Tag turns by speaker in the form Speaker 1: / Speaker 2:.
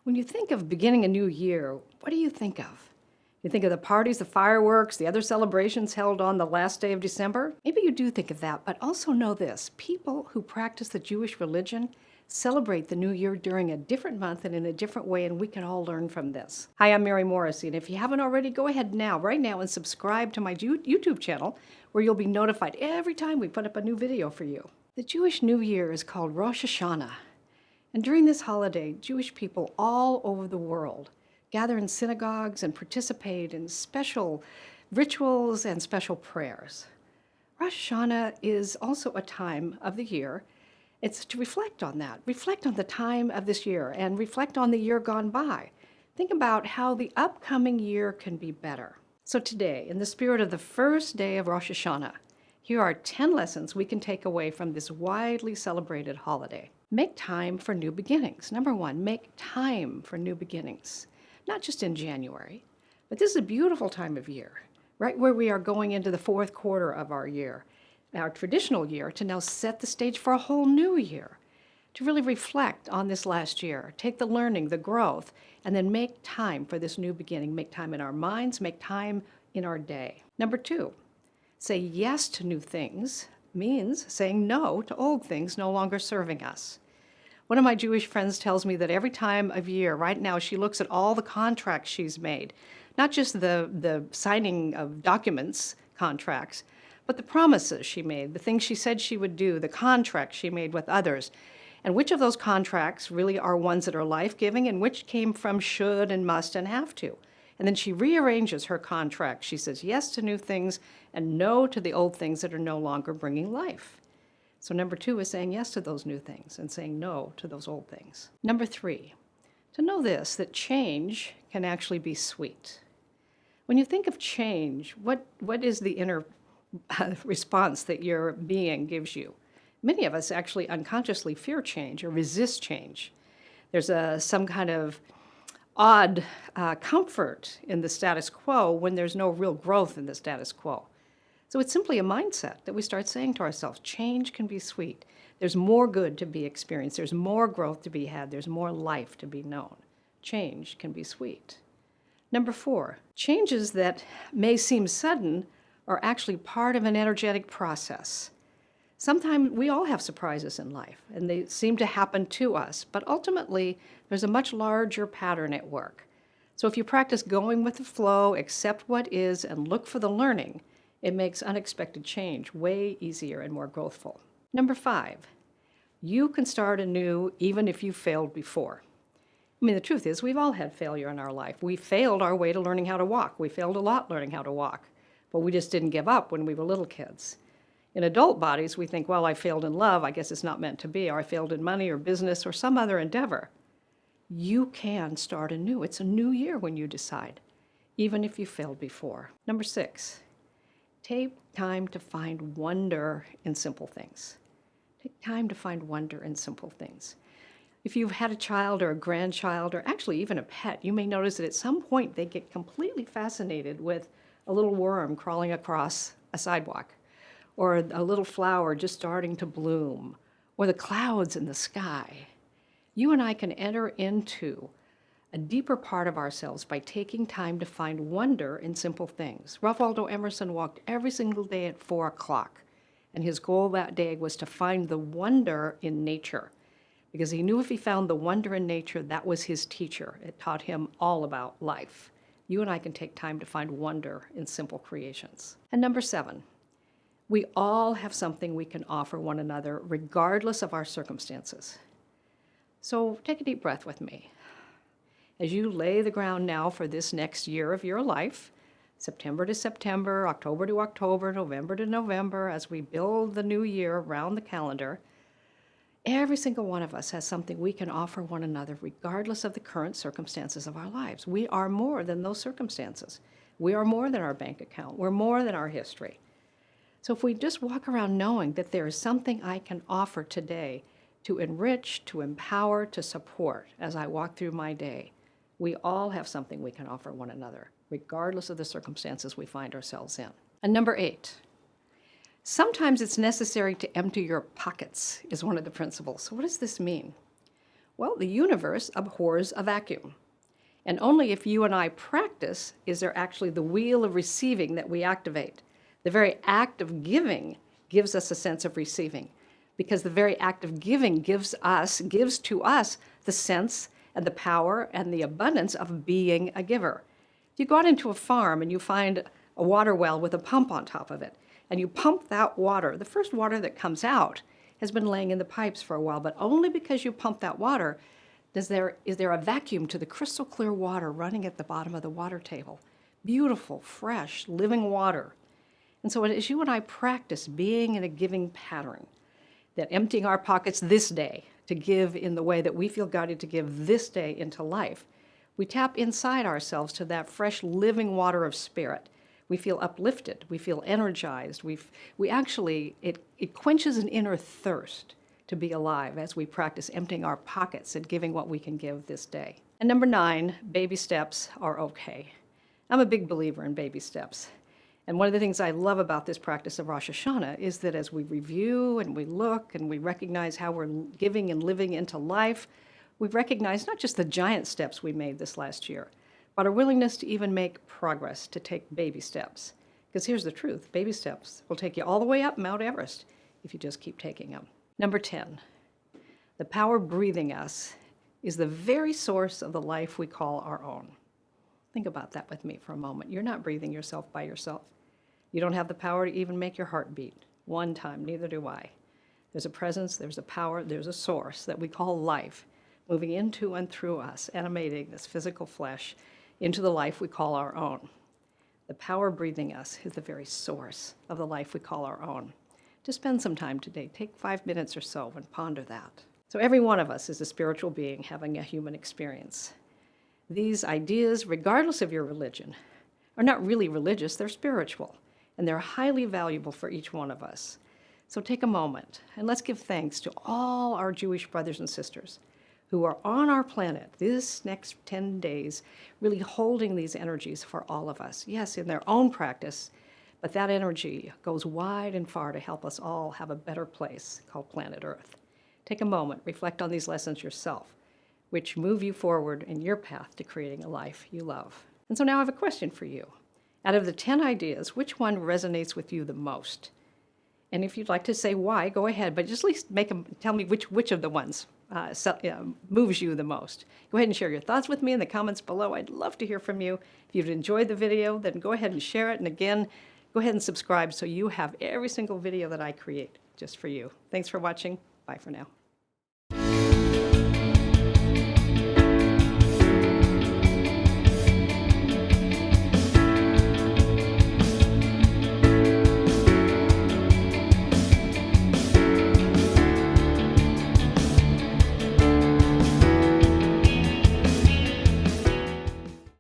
Speaker 1: When you think of beginning a new year, what do you think of? You think of the parties, the fireworks, the other celebrations held on the last day of December? Maybe you do think of that, but also know this. People who practice the Jewish religion celebrate the new year during a different month and in a different way, and we can all learn from this. Hi, I'm Mary Morrissey, and if you haven't already, go ahead now, right now, and subscribe to my YouTube channel, where you'll be notified every time we put up a new video for you. The Jewish New Year is called Rosh Hashanah. And during this holiday, Jewish people all over the world gather in synagogues and participate in special rituals and special prayers. Rosh Hashanah is also a time of the year. It's to reflect on that, reflect on the time of this year, and reflect on the year gone by. Think about how the upcoming year can be better. So today, in the spirit of the first day of Rosh Hashanah, here are 10 lessons we can take away from this widely celebrated holiday. Make time for new beginnings. Number one, make time for new beginnings. Not just in January, but this is a beautiful time of year, right where we are going into the fourth quarter of our year, our traditional year, to now set the stage for a whole new year, to really reflect on this last year, take the learning, the growth, and then make time for this new beginning. Make time in our minds, make time in our day. Number two, say yes to new things means saying no to old things no longer serving us. One of my Jewish friends tells me that every time of year, right now, she looks at all the contracts she's made, not just the signing of documents, contracts, but the promises she made, the things she said she would do, the contracts she made with others, and which of those contracts really are ones that are life-giving and which came from should and must and have to. And then she rearranges her contract. She says yes to new things and no to the old things that are no longer bringing life. So number two is saying yes to those new things and saying no to those old things. Number three, to know this, that change can actually be sweet. When you think of change, what is the inner response that your being gives you? Many of us actually unconsciously fear change or resist change. There's some kind of odd comfort in the status quo when there's no real growth in the status quo. So it's simply a mindset that we start saying to ourselves, change can be sweet. There's more good to be experienced. There's more growth to be had. There's more life to be known. Change can be sweet. Number four, changes that may seem sudden are actually part of an energetic process. Sometimes we all have surprises in life, and they seem to happen to us, but ultimately there's a much larger pattern at work. So if you practice going with the flow, accept what is, and look for the learning, it makes unexpected change way easier and more growthful. Number five, you can start anew even if you failed before. I mean, the truth is we've all had failure in our life. We failed our way to learning how to walk. We failed a lot learning how to walk, but we just didn't give up when we were little kids. In adult bodies, we think, well, I failed in love, I guess it's not meant to be, or I failed in money or business or some other endeavor. You can start anew. It's a new year when you decide, even if you failed before. Number six, take time to find wonder in simple things. Take time to find wonder in simple things. If you've had a child or a grandchild or actually even a pet, you may notice that at some point they get completely fascinated with a little worm crawling across a sidewalk, or a little flower just starting to bloom, or the clouds in the sky. You and I can enter into a deeper part of ourselves by taking time to find wonder in simple things. Ralph Waldo Emerson walked every single day at 4 o'clock, and his goal that day was to find the wonder in nature, because he knew if he found the wonder in nature, that was his teacher. It taught him all about life. You and I can take time to find wonder in simple creations. And number seven, we all have something we can offer one another regardless of our circumstances. So take a deep breath with me. As you lay the ground now for this next year of your life, September to September, October to October, November to November, as we build the new year around the calendar, every single one of us has something we can offer one another regardless of the current circumstances of our lives. We are more than those circumstances. We are more than our bank account. We're more than our history. So if we just walk around knowing that there is something I can offer today to enrich, to empower, to support as I walk through my day, we all have something we can offer one another, regardless of the circumstances we find ourselves in. And number 8, sometimes it's necessary to empty your pockets is one of the principles. So what does this mean? Well, the universe abhors a vacuum. And only if you and I practice is there actually the wheel of receiving that we activate. The very act of giving gives us a sense of receiving, because the very act of giving gives to us the sense and the power and the abundance of being a giver. If you go out into a farm and you find a water well with a pump on top of it, and you pump that water, the first water that comes out has been laying in the pipes for a while, but only because you pump that water is there a vacuum to the crystal clear water running at the bottom of the water table. Beautiful, fresh, living water. And so as you and I practice being in a giving pattern, that emptying our pockets this day to give in the way that we feel guided to give this day into life, we tap inside ourselves to that fresh, living water of spirit. We feel uplifted, we feel energized, it quenches an inner thirst to be alive as we practice emptying our pockets and giving what we can give this day. And number 9, baby steps are okay. I'm a big believer in baby steps. And one of the things I love about this practice of Rosh Hashanah is that as we review and we look and we recognize how we're giving and living into life, we recognize not just the giant steps we made this last year, but our willingness to even make progress, to take baby steps. Because here's the truth, baby steps will take you all the way up Mount Everest if you just keep taking them. Number 10, the power breathing us is the very source of the life we call our own. Think about that with me for a moment. You're not breathing yourself by yourself. You don't have the power to even make your heart beat one time, neither do I. There's a presence, there's a power, there's a source that we call life, moving into and through us, animating this physical flesh into the life we call our own. The power breathing us is the very source of the life we call our own. Just spend some time today. Take 5 minutes or so and ponder that. So every one of us is a spiritual being having a human experience. These ideas, regardless of your religion, are not really religious, they're spiritual, and they're highly valuable for each one of us. So take a moment and let's give thanks to all our Jewish brothers and sisters who are on our planet this next 10 days, really holding these energies for all of us. Yes, in their own practice, but that energy goes wide and far to help us all have a better place called planet Earth. Take a moment, reflect on these lessons yourself, which move you forward in your path to creating a life you love. And so now I have a question for you. Out of the 10 ideas, which one resonates with you the most? And if you'd like to say why, go ahead, but just at least tell me which of the ones moves you the most. Go ahead and share your thoughts with me in the comments below. I'd love to hear from you. If you've enjoyed the video, then go ahead and share it. And again, go ahead and subscribe so you have every single video that I create just for you. Thanks for watching. Bye for now.